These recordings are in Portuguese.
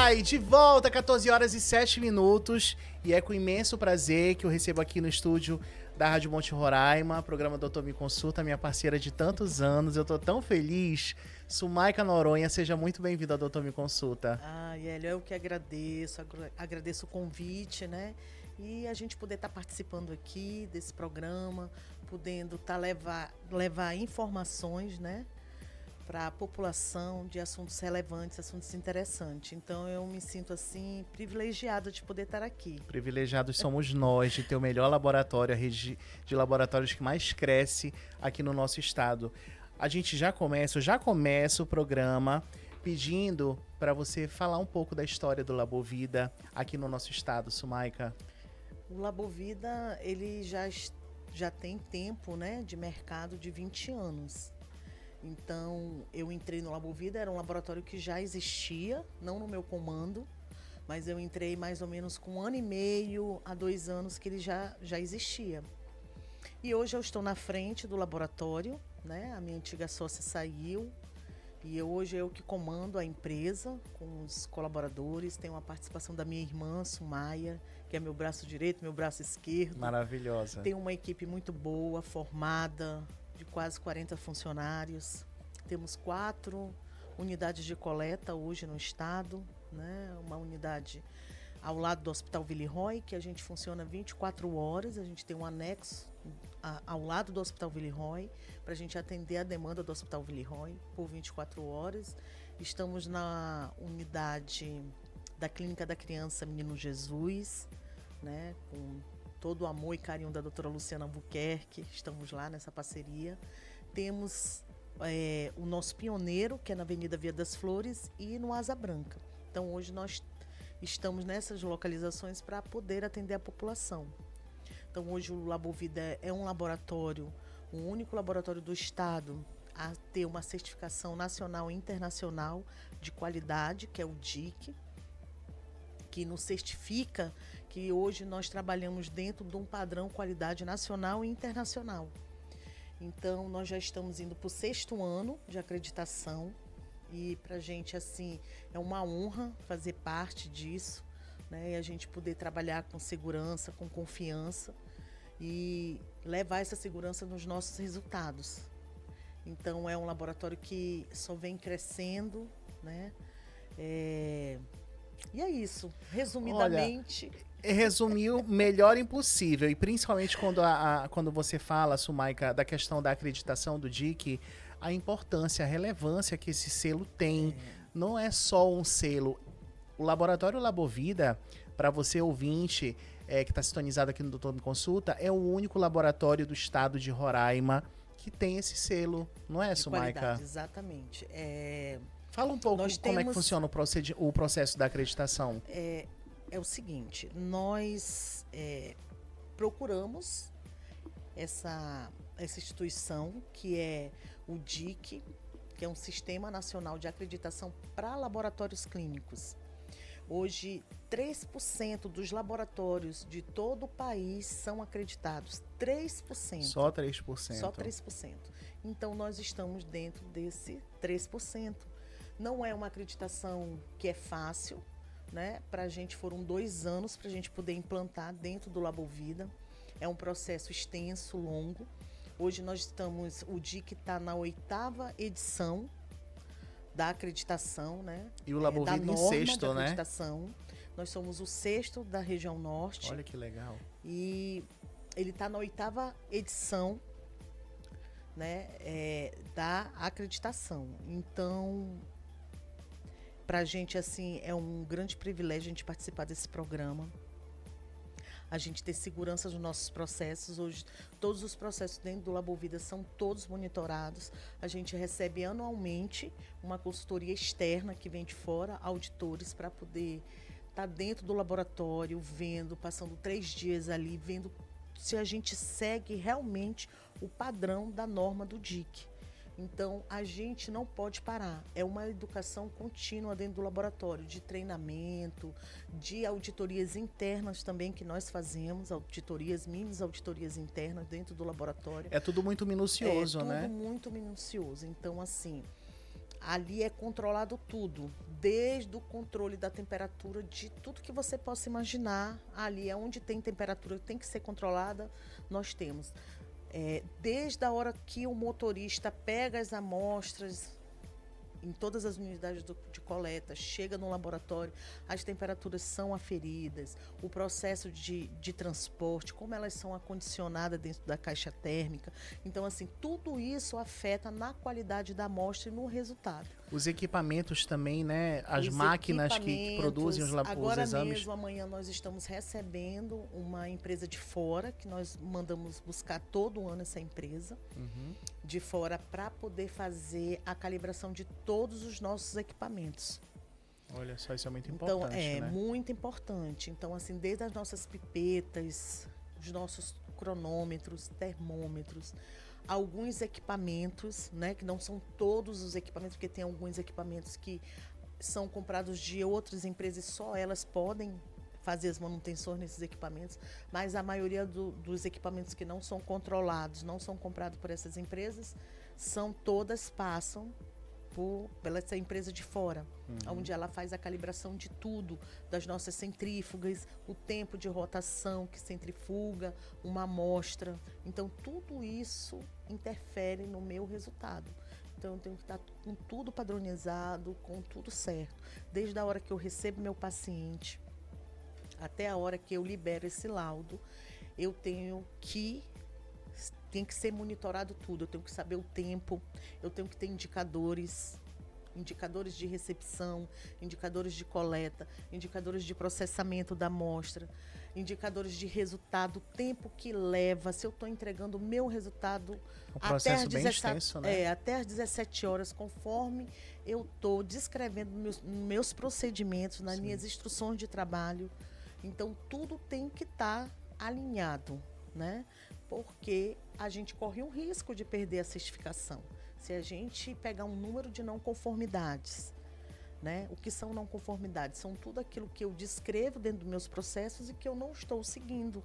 Ai, de volta, 14 horas e 7 minutos. E é com imenso prazer que eu recebo aqui no estúdio da Rádio Monte Roraima, programa Doutor Me Consulta, minha parceira de tantos anos. Eu tô tão feliz. Sumaika Noronha, seja muito bem-vinda ao Doutor Me Consulta. Hélio, eu que agradeço, agradeço o convite, né? E a gente poder estar participando aqui desse programa, podendo levar informações, né? Para a população de assuntos relevantes, assuntos interessantes. Então, eu me sinto, assim, privilegiada de poder estar aqui. Privilegiados somos nós de ter o melhor laboratório, a rede de laboratórios que mais cresce aqui no nosso estado. A gente já começa o programa pedindo para você falar um pouco da história do Labovida aqui no nosso estado, Sumaika. O Labovida, ele já tem tempo, né, de mercado de 20 anos. Então, eu entrei no Labovida, era um laboratório que já existia, não no meu comando, mas eu entrei mais ou menos com 1 ano e meio a 2 anos que ele já existia. E hoje eu estou na frente do laboratório, né? A minha antiga sócia saiu e hoje eu que comando a empresa com os colaboradores. Tenho a participação da minha irmã, Sumaia, que é meu braço direito, meu braço esquerdo. Maravilhosa. Tenho uma equipe muito boa, formada, de quase 40 funcionários. Temos 4 unidades de coleta hoje no estado, né? Uma unidade ao lado do Hospital Villeroy, que a gente funciona 24 horas. A gente tem um anexo ao lado do Hospital Villeroy, para a gente atender a demanda do Hospital Villeroy por 24 horas. Estamos na unidade da Clínica da Criança Menino Jesus, né? Com todo o amor e carinho da doutora Luciana Albuquerque, estamos lá nessa parceria. Temos o nosso pioneiro, que é na Avenida Via das Flores, e no Asa Branca. Então, hoje nós estamos nessas localizações para poder atender a população. Então, hoje o Labovida é um laboratório, o único laboratório do estado a ter uma certificação nacional e internacional de qualidade, que é o DIC, que nos certifica que hoje nós trabalhamos dentro de um padrão qualidade nacional e internacional. Então, nós já estamos indo para o 6º ano de acreditação e para a gente, assim, é uma honra fazer parte disso, né? E a gente poder trabalhar com segurança, com confiança e levar essa segurança nos nossos resultados. Então, é um laboratório que só vem crescendo, né? E é isso, resumidamente. Olha, resumiu melhor impossível. E principalmente quando você fala, Sumaika, da questão da acreditação do DIC, a importância, a relevância que esse selo tem. Não é só um selo. O Laboratório Labovida, para você ouvinte que está sintonizado aqui no Doutor Me Consulta, é o único laboratório do estado de Roraima que tem esse selo. Não é, Sumaika? Exatamente. Fala um pouco como é que funciona o processo da acreditação. É o seguinte, nós procuramos essa instituição que é o DIC, que é um Sistema Nacional de Acreditação para Laboratórios Clínicos. Hoje, 3% dos laboratórios de todo o país são acreditados. 3%. Só 3%. Só 3%. Então, nós estamos dentro desse 3%. Não é uma acreditação que é fácil, né? Para a gente foram 2 anos para a gente poder implantar dentro do Labovida. É um processo extenso, longo. Hoje o DIC está na 8ª edição da acreditação, né? E o Labovida em 6º, né? Nós somos o 6º da região norte. Olha que legal. E ele está na 8ª edição, né? Da acreditação. Então, para a gente, assim, é um grande privilégio a gente participar desse programa. A gente ter segurança dos nossos processos. Hoje, todos os processos dentro do Labovida são todos monitorados. A gente recebe anualmente uma consultoria externa que vem de fora, auditores, para poder estar dentro do laboratório, vendo, passando 3 dias ali, vendo se a gente segue realmente o padrão da norma do DIC. Então, a gente não pode parar. É uma educação contínua dentro do laboratório, de treinamento, de auditorias internas também que nós fazemos, mini auditorias internas dentro do laboratório. É tudo muito minucioso, né? É tudo muito minucioso. Então, assim, ali é controlado tudo, desde o controle da temperatura, de tudo que você possa imaginar ali, onde tem temperatura que tem que ser controlada, nós temos. Desde a hora que o motorista pega as amostras em todas as unidades de coleta, chega no laboratório, as temperaturas são aferidas, o processo de transporte, como elas são acondicionadas dentro da caixa térmica. Então, assim, tudo isso afeta na qualidade da amostra e no resultado. Os equipamentos também, né? As Os máquinas que produzem os exames. Agora mesmo, amanhã, nós estamos recebendo uma empresa de fora, que nós mandamos buscar todo ano essa empresa de fora para poder fazer a calibração de todos os nossos equipamentos. Olha só, isso é muito importante, então, né? muito importante. Então, assim, desde as nossas pipetas, os nossos cronômetros, termômetros, alguns equipamentos, né, que não são todos os equipamentos, porque tem alguns equipamentos que são comprados de outras empresas e só elas podem fazer as manutenções nesses equipamentos, mas a maioria dos equipamentos que não são controlados, não são comprados por essas empresas, passam pela essa empresa de fora, onde ela faz a calibração de tudo, das nossas centrífugas, o tempo de rotação que centrifuga uma amostra. Então, tudo isso interfere no meu resultado. Então, eu tenho que estar com tudo padronizado, com tudo certo. Desde a hora que eu recebo meu paciente até a hora que eu libero esse laudo, eu tem que ser monitorado tudo, eu tenho que saber o tempo, eu tenho que ter indicadores de recepção, indicadores de coleta, indicadores de processamento da amostra, indicadores de resultado, o tempo que leva, se eu estou entregando o meu resultado até às 17 horas, conforme eu estou descrevendo meus procedimentos, nas minhas instruções de trabalho. Então, tudo tem que estar alinhado, né? Porque a gente corre um risco de perder a certificação. Se a gente pegar um número de não conformidades, né? O que são não conformidades? São tudo aquilo que eu descrevo dentro dos meus processos e que eu não estou seguindo.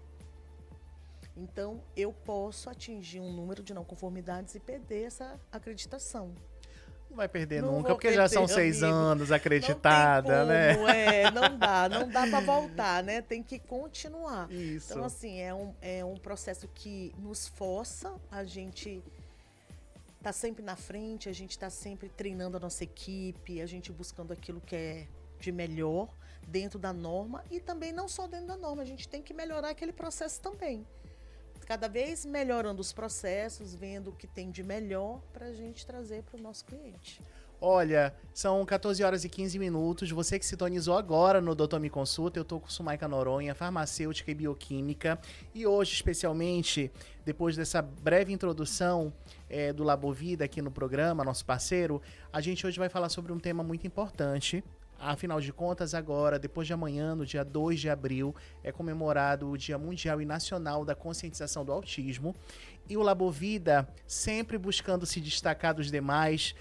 Então, eu posso atingir um número de não conformidades e perder essa acreditação. Não vai perder nunca, porque já são 6 anos acreditada, né? Não dá para voltar, né? Tem que continuar. Isso. Então, assim, é um processo que nos força, a gente tá sempre na frente, a gente tá sempre treinando a nossa equipe, a gente buscando aquilo que é de melhor dentro da norma e também não só dentro da norma, a gente tem que melhorar aquele processo também. Cada vez melhorando os processos, vendo o que tem de melhor para a gente trazer para o nosso cliente. Olha, são 14 horas e 15 minutos. Você que sintonizou agora no Doutor Me Consulta, eu estou com Sumaika Noronha, farmacêutica e bioquímica. E hoje, especialmente, depois dessa breve introdução do Labovida aqui no programa, nosso parceiro, a gente hoje vai falar sobre um tema muito importante. Afinal de contas, agora, depois de amanhã, no dia 2 de abril, é comemorado o Dia Mundial e Nacional da Conscientização do Autismo. E o Labovida, sempre buscando se destacar dos demais,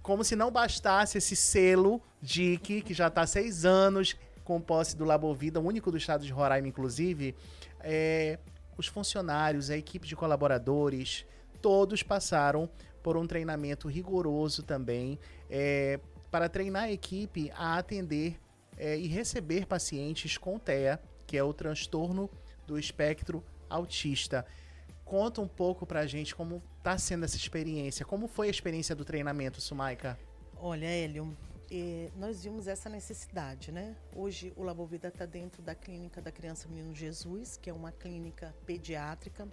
como se não bastasse esse selo DIC, que já está há 6 anos com posse do Labovida, o único do estado de Roraima, inclusive, os funcionários, a equipe de colaboradores, todos passaram por um treinamento rigoroso também, para treinar a equipe a atender e receber pacientes com TEA, que é o transtorno do espectro autista. Conta um pouco pra gente como está sendo essa experiência. Como foi a experiência do treinamento, Sumaika? Olha, Hélio, nós vimos essa necessidade, né? Hoje o Labovida está dentro da Clínica da Criança Menino Jesus, que é uma clínica pediátrica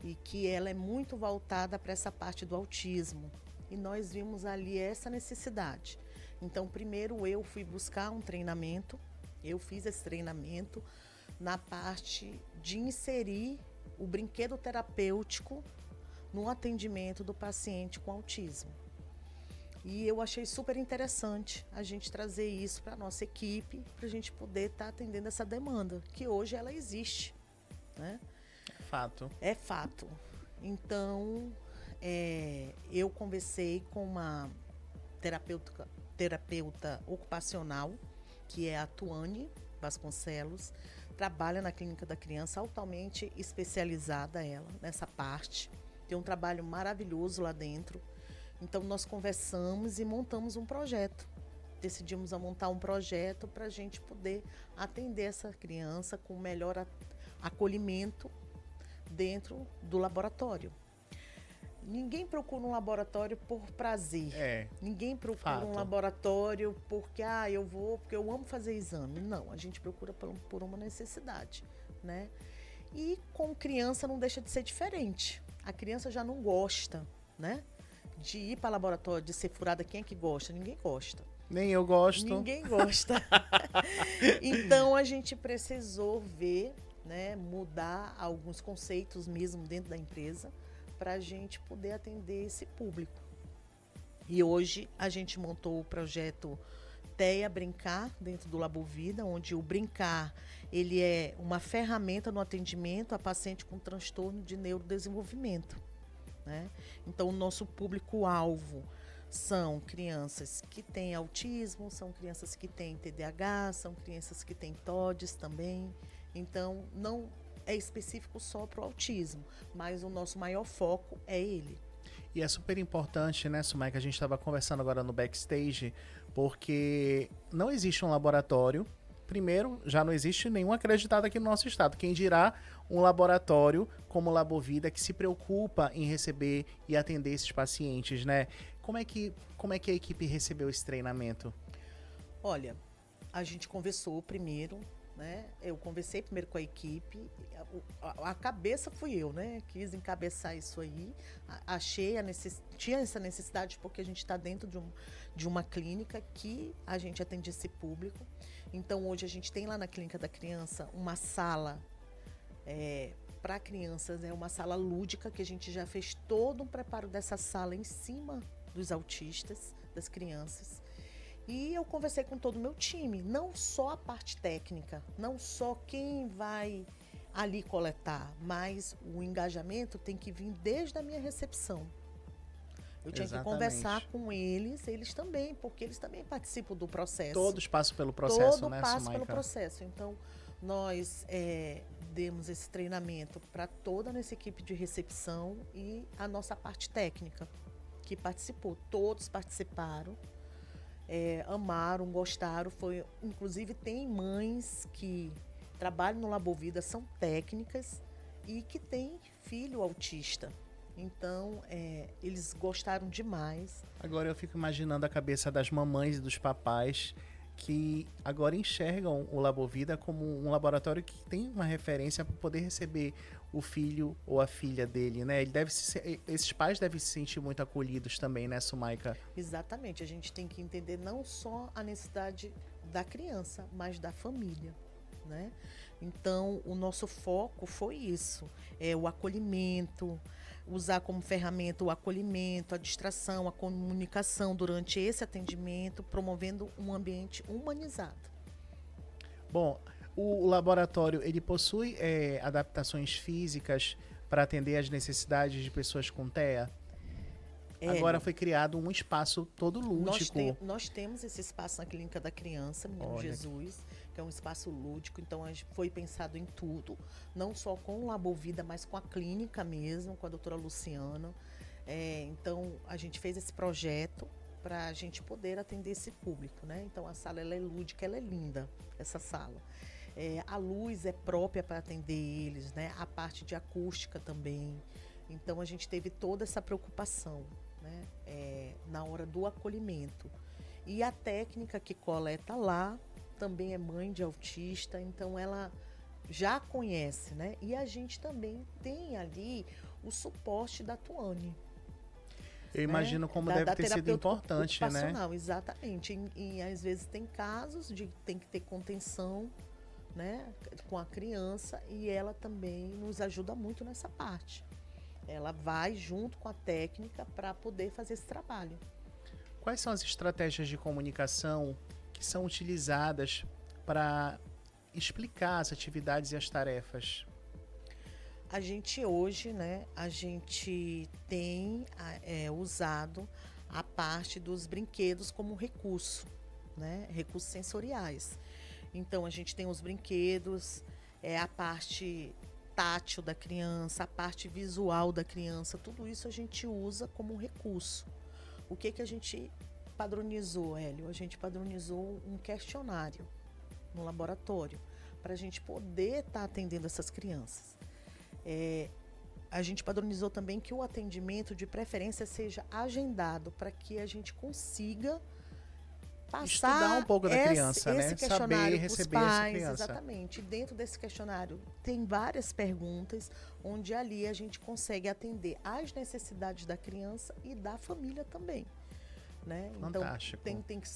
e que ela é muito voltada para essa parte do autismo. E nós vimos ali essa necessidade. Então, primeiro eu fui buscar um treinamento, eu fiz esse treinamento na parte de inserir o brinquedo terapêutico no atendimento do paciente com autismo. E eu achei super interessante a gente trazer isso para a nossa equipe, para a gente poder estar atendendo essa demanda, que hoje ela existe, né? Fato. É fato. Então, eu conversei com uma terapeuta ocupacional, que é a Tuane Vasconcelos, trabalha na Clínica da Criança, altamente especializada ela nessa parte, tem um trabalho maravilhoso lá dentro. Então nós conversamos e montamos um projeto, decidimos a montar um projeto para a gente poder atender essa criança com melhor acolhimento dentro do laboratório. Ninguém procura um laboratório por prazer. Ninguém procura um laboratório porque eu vou, porque eu amo fazer exame. Não, a gente procura por uma necessidade, né? E com criança não deixa de ser diferente. A criança já não gosta, né? De ir para laboratório, de ser furada. Quem é que gosta? Ninguém gosta. Nem eu gosto. Ninguém gosta. Então a gente precisou ver, né, mudar alguns conceitos mesmo dentro da empresa para a gente poder atender esse público. E hoje a gente montou o projeto TEA Brincar dentro do Labovida, onde o brincar ele é uma ferramenta no atendimento a paciente com transtorno de neurodesenvolvimento, né? Então o nosso público-alvo são crianças que têm autismo, são crianças que têm TDAH, são crianças que têm TODs também. Então não é específico só para o autismo, mas o nosso maior foco é ele. E é super importante, né, Sumaika, a gente estava conversando agora no backstage, porque não existe um laboratório, primeiro, já não existe nenhum acreditado aqui no nosso estado, quem dirá um laboratório como o Labovida que se preocupa em receber e atender esses pacientes, né? Como é que a equipe recebeu esse treinamento? Olha, a gente conversou primeiro, né? Eu conversei primeiro com a equipe, a cabeça fui eu, né? Quis encabeçar isso aí, tinha essa necessidade porque a gente está dentro de uma clínica que a gente atende esse público. Então hoje a gente tem lá na Clínica da Criança uma sala para crianças, uma sala lúdica que a gente já fez todo um preparo dessa sala em cima dos autistas, das crianças. E eu conversei com todo o meu time, não só a parte técnica, não só quem vai ali coletar, mas o engajamento tem que vir desde a minha recepção. Eu tinha que conversar com eles também, porque eles também participam do processo. Todos passam pelo processo, Todos né, passam Sumaika? pelo processo. Então, nós demos esse treinamento para toda a nossa equipe de recepção e a nossa parte técnica, que participou. Todos participaram. Amaram, gostaram. Inclusive, tem mães que trabalham no Labovida, são técnicas e que têm filho autista. Então, eles gostaram demais. Agora eu fico imaginando a cabeça das mamães e dos papais que agora enxergam o Labovida como um laboratório que tem uma referência para poder receber o filho ou a filha dele, né? Esses pais devem se sentir muito acolhidos também, né, Sumaika? Exatamente. A gente tem que entender não só a necessidade da criança, mas da família, né? Então, o nosso foco foi isso, o acolhimento, usar como ferramenta o acolhimento, a distração, a comunicação durante esse atendimento, promovendo um ambiente humanizado. Bom, o laboratório, ele possui adaptações físicas para atender às necessidades de pessoas com TEA? Agora foi criado um espaço todo lúdico. Nós temos esse espaço na Clínica da Criança, Menino Jesus, que é um espaço lúdico, então foi pensado em tudo, não só com o Labovida, mas com a clínica mesmo, com a doutora Luciana. Então, a gente fez esse projeto para a gente poder atender esse público, né? Então, a sala ela é lúdica, ela é linda, essa sala. A luz é própria para atender eles, né? A parte de acústica também. Então, a gente teve toda essa preocupação, né? Na hora do acolhimento. E a técnica que coleta lá também é mãe de autista, então ela já conhece, né? E a gente também tem ali o suporte da Tuane. Eu imagino como deve ter sido importante, né? Exatamente. E às vezes tem casos de tem que ter contenção, né, com a criança, e ela também nos ajuda muito nessa parte. Ela vai junto com a técnica para poder fazer esse trabalho. Quais são as estratégias de comunicação que são utilizadas para explicar as atividades e as tarefas? A gente hoje, né, a gente tem usado a parte dos brinquedos como recurso, né, recursos sensoriais. Então, a gente tem os brinquedos, a parte tátil da criança, a parte visual da criança, tudo isso a gente usa como recurso. O que a gente padronizou, Hélio? A gente padronizou um questionário no laboratório para a gente poder estar atendendo essas crianças. A gente padronizou também que o atendimento de preferência seja agendado para que a gente consiga passar estudar um pouco da criança, esse né? questionário Saber pros receber pais, essa criança. exatamente. E dentro desse questionário tem várias perguntas, onde ali a gente consegue atender às necessidades da criança e da família também. Né? Fantástico. Então,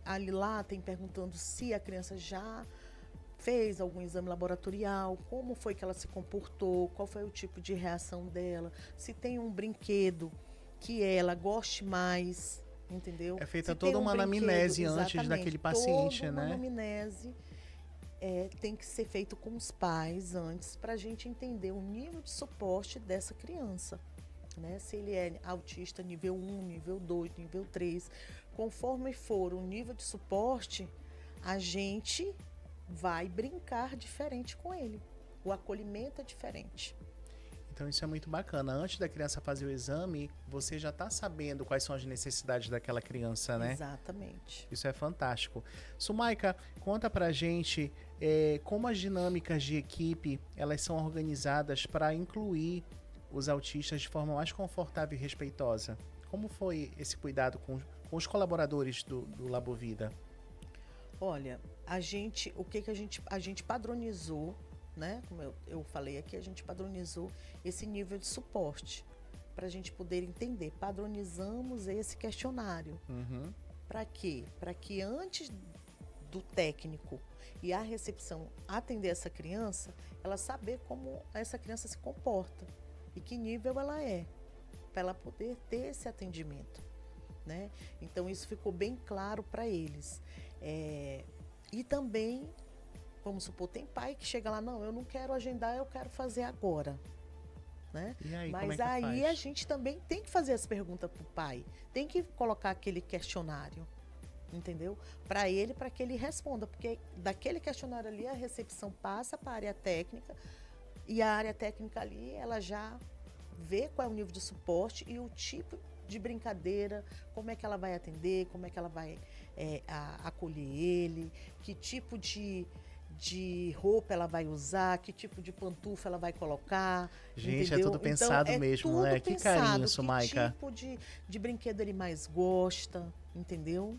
ali lá tem perguntando se a criança já fez algum exame laboratorial, como foi que ela se comportou, qual foi o tipo de reação dela, se tem um brinquedo que ela goste mais, entendeu? É feita se toda uma anamnese antes exatamente, daquele paciente, toda uma né? anamnese tem que ser feito com os pais antes para a gente entender o nível de suporte dessa criança. Né? Se ele é autista nível 1, nível 2, nível 3, conforme for o nível de suporte, a gente vai brincar diferente com ele. O acolhimento é diferente. Então isso é muito bacana. Antes da criança fazer o exame, você já está sabendo quais são as necessidades daquela criança, né? Exatamente. Isso é fantástico. Sumaika, conta pra gente como as dinâmicas de equipe elas são organizadas para incluir os autistas de forma mais confortável e respeitosa. Como foi esse cuidado com os colaboradores do Labovida? Olha, a gente padronizou, né? Como eu falei aqui, a gente padronizou esse nível de suporte para a gente poder entender. Padronizamos esse questionário. Uhum. Para quê? Para que antes do técnico e a recepção atender essa criança, ela saber como essa criança se comporta e que nível ela é, para ela poder ter esse atendimento, né? Então isso ficou bem claro para eles. E também, vamos supor, tem pai que chega lá, não, eu não quero agendar, eu quero fazer agora. Né? E aí, mas como é que aí faz? a gente também tem que fazer as perguntas para o pai, tem que colocar aquele questionário, entendeu? Para ele, para que ele responda, porque daquele questionário ali a recepção passa para a área técnica e a área técnica ali ela já vê qual é o nível de suporte e o tipo de brincadeira, como é que ela vai atender, como é que ela vai acolher ele, que tipo de roupa ela vai usar, que tipo de pantufa ela vai colocar. Gente, entendeu? é tudo pensado então, mesmo, tudo né? Que carinho, Sumaika. Que tipo de brinquedo ele mais gosta, entendeu?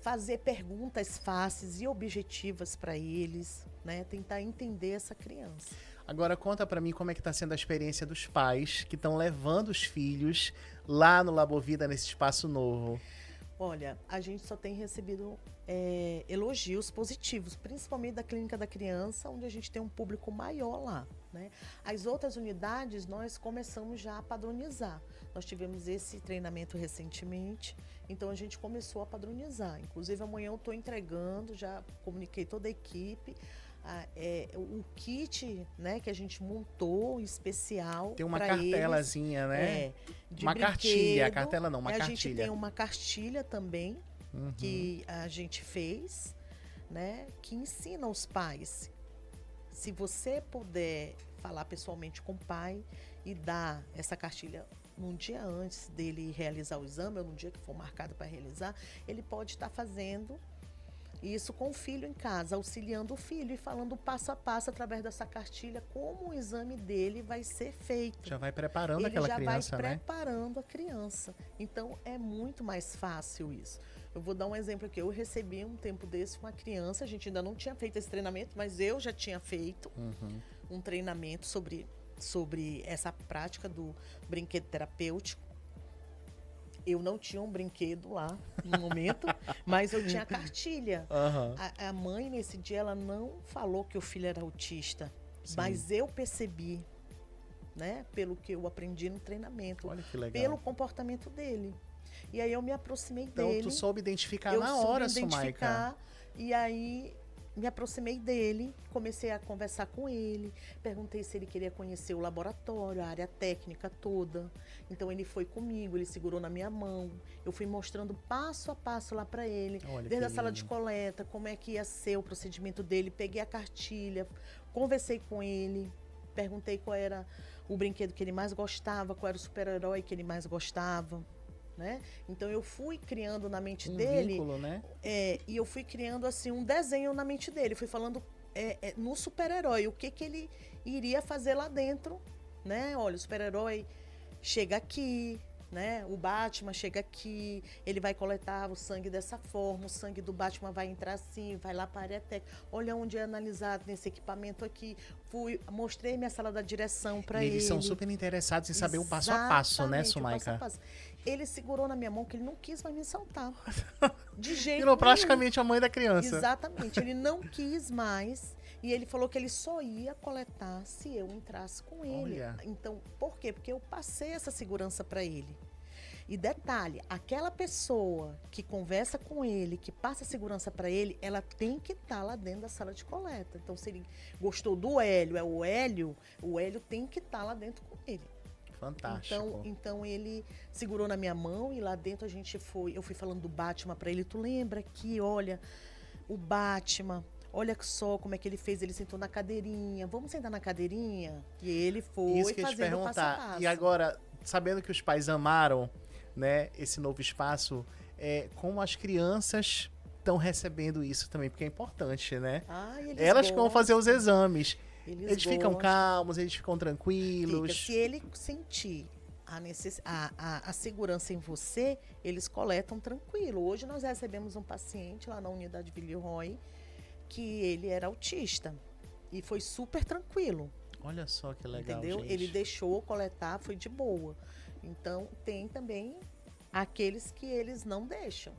Fazer perguntas fáceis e objetivas para eles, né? Tentar entender essa criança. Agora conta pra mim como é que tá sendo a experiência dos pais que estão levando os filhos lá no Labovida, nesse espaço novo. Olha, a gente só tem recebido elogios positivos, principalmente da Clínica da Criança, onde a gente tem um público maior lá. Né? As outras unidades nós começamos já a padronizar. Nós tivemos esse treinamento recentemente, então a gente começou a padronizar. Inclusive amanhã eu estou entregando, já comuniquei toda a equipe, o kit, né, que a gente montou especial. Tem uma pra cartelazinha, eles, né? de uma brinquedo. cartilha, cartela não, uma A cartilha. gente tem uma cartilha também, Uhum. que a gente fez, né, que ensina os pais. Se você puder falar pessoalmente com o pai e dar essa cartilha num dia antes dele realizar o exame, ou no dia que for marcado para realizar, ele pode estar fazendo isso com o filho em casa, auxiliando o filho e falando passo a passo através dessa cartilha como o exame dele vai ser feito. Já vai preparando ele aquela já criança, vai né? preparando a criança. Então é muito mais fácil isso. Eu vou dar um exemplo aqui. Eu recebi um tempo desse uma criança, a gente ainda não tinha feito esse treinamento, mas eu já tinha feito um treinamento sobre essa prática do brinquedo terapêutico. Eu não tinha um brinquedo lá no momento, mas eu tinha a cartilha. Uhum. A mãe, nesse dia, ela não falou que o filho era autista, Sim. mas eu percebi, né, pelo que eu aprendi no treinamento, Olha que legal. pelo comportamento dele. E aí eu me aproximei então, dele. Então, tu soube identificar eu na hora, Sumaika. E aí me aproximei dele, comecei a conversar com ele, perguntei se ele queria conhecer o laboratório, a área técnica toda. Então ele foi comigo, ele segurou na minha mão, eu fui mostrando passo a passo lá para ele, Olha, desde a sala de coleta, como é que ia ser o procedimento dele, peguei a cartilha, conversei com ele, perguntei qual era o brinquedo que ele mais gostava, qual era o super-herói que ele mais gostava. né? Então eu fui criando na mente Um dele, vínculo, né? e eu fui criando assim um desenho na mente dele, fui falando no super-herói, o que ele iria fazer lá dentro, né? Olha, o super-herói chega aqui, né? O Batman chega aqui, ele vai coletar o sangue dessa forma, o sangue do Batman vai entrar assim, vai lá para a área técnica. Olha onde é analisado nesse equipamento aqui. Mostrei minha sala da direção para ele. E eles são super interessados em saber o passo a passo, né, Sumaika? O passo a passo. Ele segurou na minha mão que ele não quis mais me soltar. De jeito Virou nenhum. praticamente a mãe da criança. Exatamente, ele não quis mais. E ele falou que ele só ia coletar se eu entrasse com ele. Olha. Então, por quê? Porque eu passei essa segurança para ele. E detalhe, aquela pessoa que conversa com ele, que passa segurança para ele, ela tem que estar lá dentro da sala de coleta. Então, se ele gostou do Hélio, o Hélio tem que estar lá dentro com ele. Fantástico. Então ele segurou na minha mão e lá dentro eu fui falando do Batman para ele. Tu lembra que, olha, o Batman, olha só como é que ele fez, ele sentou na cadeirinha. Vamos sentar na cadeirinha? E ele foi Isso que eu ia te fazendo passo a perguntar. passo. E agora, sabendo que os pais amaram, né, esse novo espaço, como as crianças estão recebendo isso também, porque é importante, né? Elas que vão fazer os exames. Eles ficam calmos, eles ficam tranquilos. Se ele sentir a segurança em você, eles coletam tranquilo. Hoje nós recebemos um paciente lá na unidade Villeroy que ele era autista e foi super tranquilo. Olha só que legal, entendeu? gente. Ele deixou coletar, foi de boa. Então tem também aqueles que eles não deixam.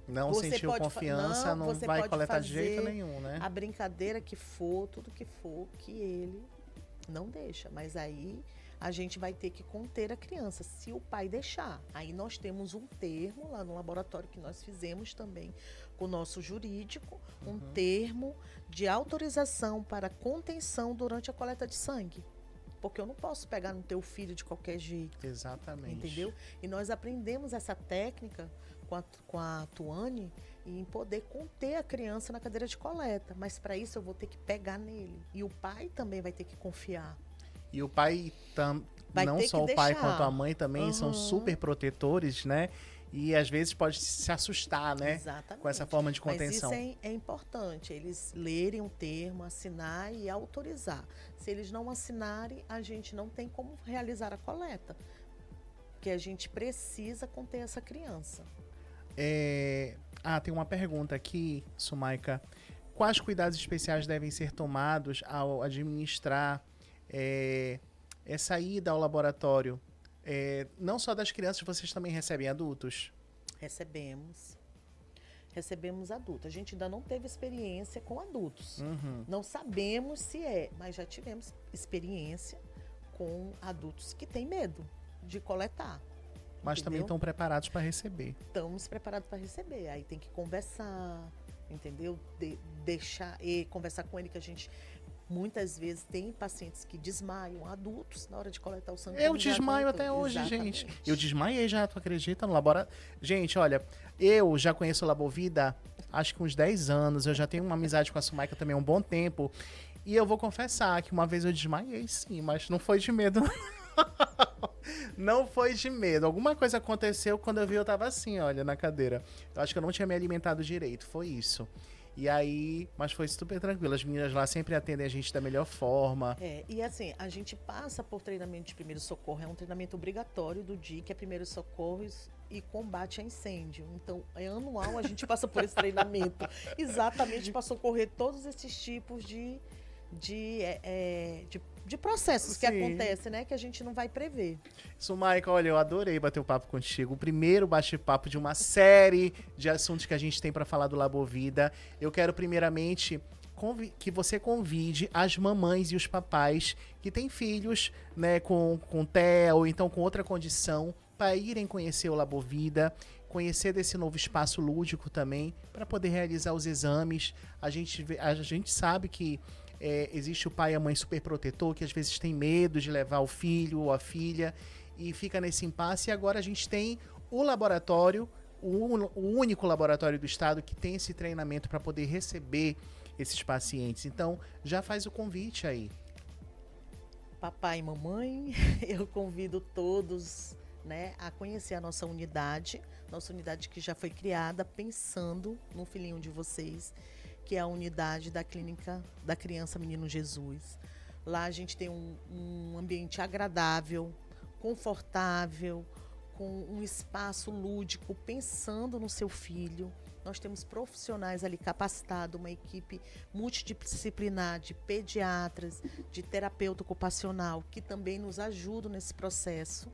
Não Você sentiu confiança, não você vai pode coletar de fazer jeito nenhum, né? a brincadeira que for, tudo que for, que ele não deixa. Mas aí a gente vai ter que conter a criança, se o pai deixar. Aí nós temos um termo lá no laboratório que nós fizemos também com o nosso jurídico, um termo de autorização para contenção durante a coleta de sangue. Porque eu não posso pegar no teu filho de qualquer jeito. Exatamente. Entendeu? E nós aprendemos essa técnica com a Tuane em poder conter a criança na cadeira de coleta. Mas para isso eu vou ter que pegar nele. E o pai também vai ter que confiar. E o pai, não só o pai quanto a mãe também são super protetores, né? E às vezes pode se assustar, né? Exatamente. Com essa forma de contenção. Mas isso é importante, eles lerem o termo, assinar e autorizar. Se eles não assinarem, a gente não tem como realizar a coleta. Porque a gente precisa conter essa criança. Tem uma pergunta aqui, Sumaika. Quais cuidados especiais devem ser tomados ao administrar essa ida ao laboratório? Não só das crianças, vocês também recebem adultos? Recebemos adultos. A gente ainda não teve experiência com adultos. Não sabemos se mas já tivemos experiência com adultos que têm medo de coletar. Mas também estão preparados para receber. Estamos preparados para receber. Aí tem que conversar, entendeu? Deixar e conversar com ele, que a gente muitas vezes tem pacientes que desmaiam, adultos, na hora de coletar o sangue. Eu desmaio até hoje, gente. Eu desmaiei já, tu acredita? No laboratório. Gente, olha, eu já conheço o Labovida acho que uns 10 anos. Eu já tenho uma amizade com a Sumaika também há um bom tempo. E eu vou confessar que uma vez eu desmaiei, sim, mas não foi de medo. Não foi de medo. Alguma coisa aconteceu quando eu vi, eu tava assim, olha, na cadeira. Eu acho que eu não tinha me alimentado direito, foi isso. E aí, mas foi super tranquilo. As meninas lá sempre atendem a gente da melhor forma. E assim, a gente passa por treinamento de primeiro socorro. É um treinamento obrigatório do DIC, é primeiro socorros e combate a incêndio. Então, é anual, a gente passa por esse treinamento. Exatamente para socorrer todos esses tipos de processos que acontecem, né? Que a gente não vai prever. Sumaika, olha, eu adorei bater o papo contigo. O primeiro bate-papo de uma série de assuntos que a gente tem para falar do Labovida. Eu quero primeiramente que você convide as mamães e os papais que têm filhos, né, com TEA ou então com outra condição, para irem conhecer o Labovida, conhecer desse novo espaço lúdico também, para poder realizar os exames. A gente sabe que existe o pai e a mãe super protetor, que às vezes tem medo de levar o filho ou a filha e fica nesse impasse. E agora a gente tem o laboratório, o único laboratório do estado que tem esse treinamento para poder receber esses pacientes. Então, já faz o convite aí. Papai e mamãe, eu convido todos né, a conhecer a nossa unidade que já foi criada pensando no filhinho de vocês, que é a unidade da Clínica da Criança Menino Jesus. Lá a gente tem um ambiente agradável, confortável, com um espaço lúdico, pensando no seu filho. Nós temos profissionais ali capacitados, uma equipe multidisciplinar de pediatras, de terapeuta ocupacional, que também nos ajudam nesse processo,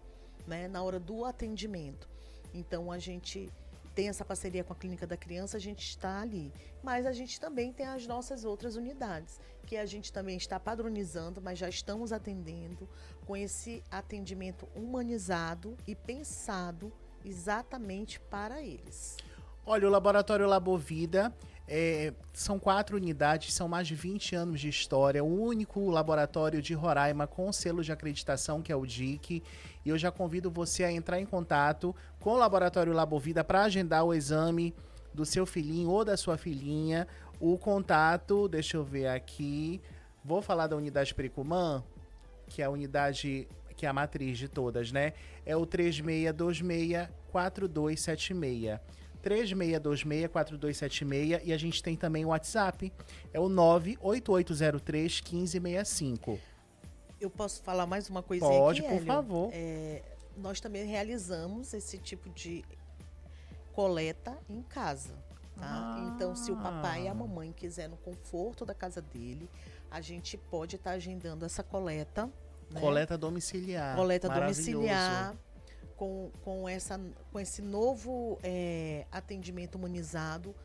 né, na hora do atendimento. Então, a gente tem essa parceria com a Clínica da Criança, a gente está ali. Mas a gente também tem as nossas outras unidades, que a gente também está padronizando, mas já estamos atendendo com esse atendimento humanizado e pensado exatamente para eles. Olha, o Laboratório Labovida são 4 unidades, são mais de 20 anos de história, o único laboratório de Roraima com selo de acreditação, que é o DIC. E eu já convido você a entrar em contato com o Laboratório Labovida para agendar o exame do seu filhinho ou da sua filhinha. O contato, deixa eu ver aqui, vou falar da unidade Pericumã, que é a unidade, que é a matriz de todas, né? É o 3626-4276. 3626-4276, e a gente tem também o WhatsApp, é o 98803-1565. Eu posso falar mais uma coisinha Pode, aqui, por Hélio? favor. Nós também realizamos esse tipo de coleta em casa, tá? Então, se o papai e a mamãe quiser no conforto da casa dele, a gente pode estar agendando essa coleta. Né? Coleta domiciliar. Coleta domiciliar. Com esse novo atendimento humanizado.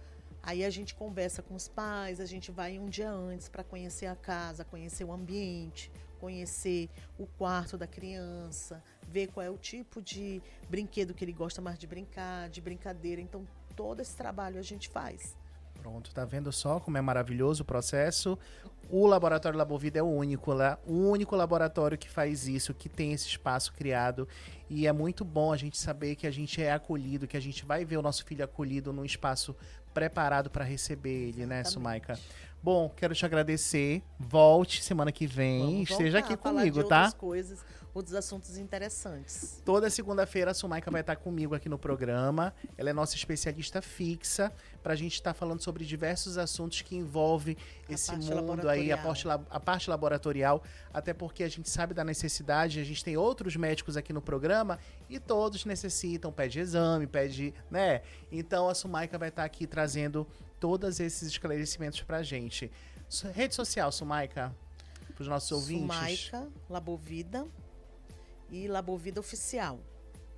Aí a gente conversa com os pais, a gente vai um dia antes para conhecer a casa, conhecer o ambiente, conhecer o quarto da criança, ver qual é o tipo de brinquedo que ele gosta mais de brincar, de brincadeira. Então, todo esse trabalho a gente faz. Pronto, tá vendo só como é maravilhoso o processo? O Laboratório Labovida é o único laboratório que faz isso, que tem esse espaço criado. E é muito bom a gente saber que a gente é acolhido, que a gente vai ver o nosso filho acolhido num espaço preparado para receber ele, né, Sumaika? Bom, quero te agradecer. Volte semana que vem, esteja aqui comigo, tá? Outras coisas, outros assuntos interessantes. Toda segunda-feira a Sumaika vai estar comigo aqui no programa. Ela é nossa especialista fixa para a gente estar falando sobre diversos assuntos que envolvem esse mundo aí, a parte laboratorial, até porque a gente sabe da necessidade, a gente tem outros médicos aqui no programa e todos necessitam, pede exame, pede, né? Então a Sumaika vai estar aqui trazendo todos esses esclarecimentos pra gente. Rede social, Sumaika, para os nossos ouvintes. Sumaika, Labovida e Labovida Oficial.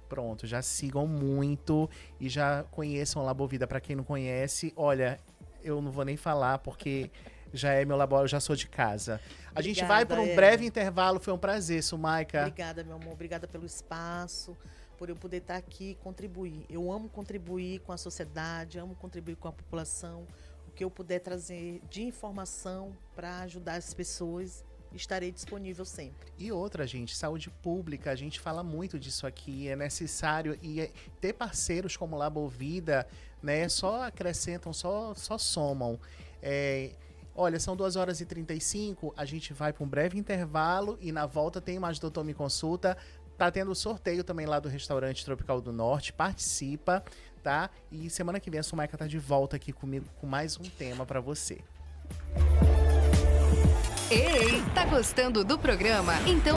Pronto, já sigam muito e já conheçam o Labovida. Para quem não conhece, olha, eu não vou nem falar porque já é meu laboratório, eu já sou de casa. A gente vai para um breve intervalo, foi um prazer, Sumaika. Obrigada, meu amor, obrigada pelo espaço, por eu poder estar aqui e contribuir. Eu amo contribuir com a sociedade, amo contribuir com a população. O que eu puder trazer de informação para ajudar as pessoas, estarei disponível sempre. E outra, gente, saúde pública, a gente fala muito disso aqui, é necessário, e ter parceiros como Labovida, né, só acrescentam, só somam. Olha, são 2h35, a gente vai para um breve intervalo e na volta tem mais Doutor Me Consulta. Tá tendo sorteio também lá do Restaurante Tropical do Norte, participa, tá? E semana que vem a Sumaika tá de volta aqui comigo com mais um tema para você. Ei, tá gostando do programa? Então